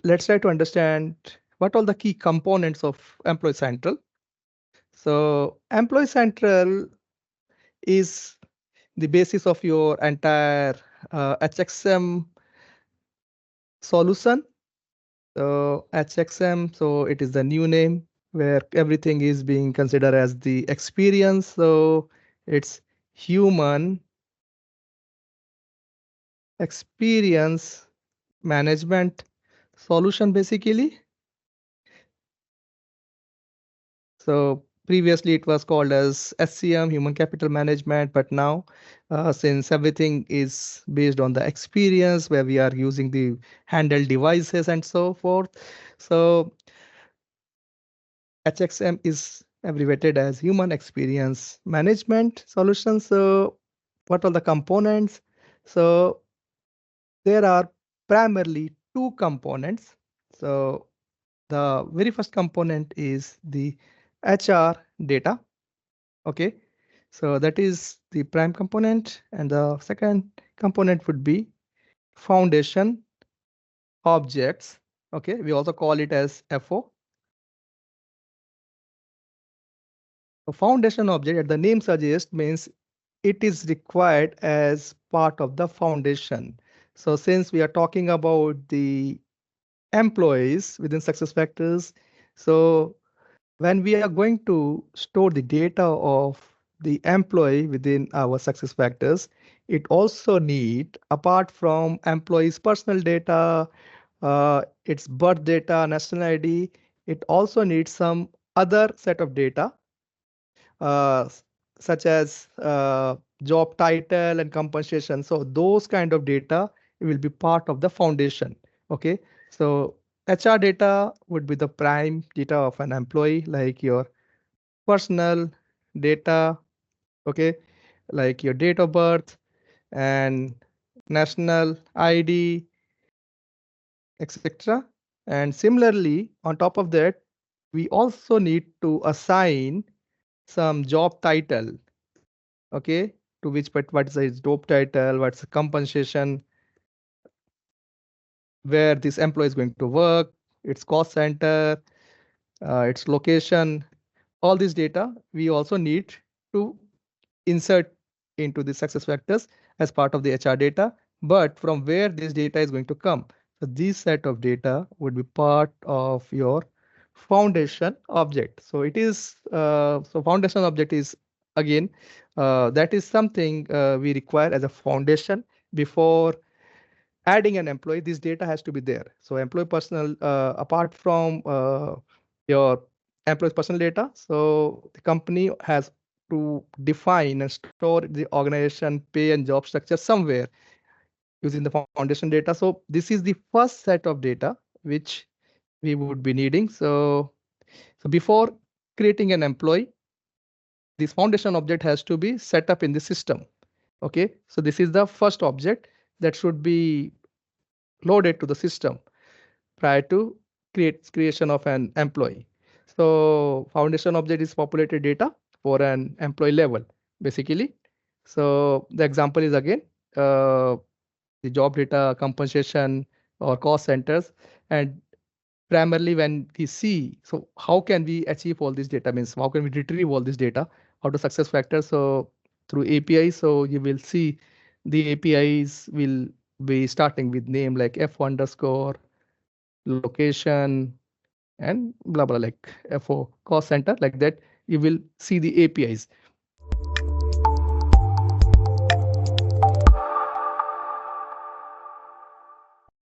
let's try to understand what all the key components of Employee Central. So Employee Central is the basis of your entire HXM solution. So HXM, so it is the new name where everything is being considered as the experience. So it's human experience management solution basically. So previously it was called as SCM, Human Capital Management, but now since everything is based on the experience where we are using the handheld devices and so forth, so HXM is abbreviated as Human Experience Management Solution. So what are the components? So there are primarily two components. So the very first component is the HR data. Okay, so that is the prime component, and the second component would be foundation objects. Okay, we also call it as FO. A foundation object, as the name suggests, means it is required as part of the foundation. So since we are talking about the employees within SuccessFactors, so when we are going to store the data of the employee within our SuccessFactors, it also need, apart from employee's personal data, its birth data, national ID, it also needs some other set of data, uh, such as job title and compensation. So those kind of data will be part of the foundation. Okay, so HR data would be the prime data of an employee, like your personal data, okay, like your date of birth and national ID, etc. And similarly, on top of that, we also need to assign some job title, okay, to which, but what is its job title, what's the compensation, where this employee is going to work, its cost center, its location, all this data we also need to insert into the SuccessFactors as part of the HR data, but from where this data is going to come. So this set of data would be part of your foundation object. So it is, so foundation object is again, that is something we require as a foundation before adding an employee. This data has to be there. So employee personal, apart from your employee's personal data, so the company has to define and store the organization pay and job structure somewhere using the foundation data. So this is the first set of data which we would be needing. So before creating an employee, this foundation object has to be set up in the system. Okay, so this is the first object that should be loaded to the system prior to creation of an employee. So foundation object is populated data for an employee level, basically. So the example is again the job data, compensation, or cost centers. And primarily when we see, so how can we achieve all this data, means how can we retrieve all this data out of SuccessFactors? So through APIs, so you will see the APIs will be starting with name like F underscore, location, and blah blah, like FO cost center, like that. You will see the APIs.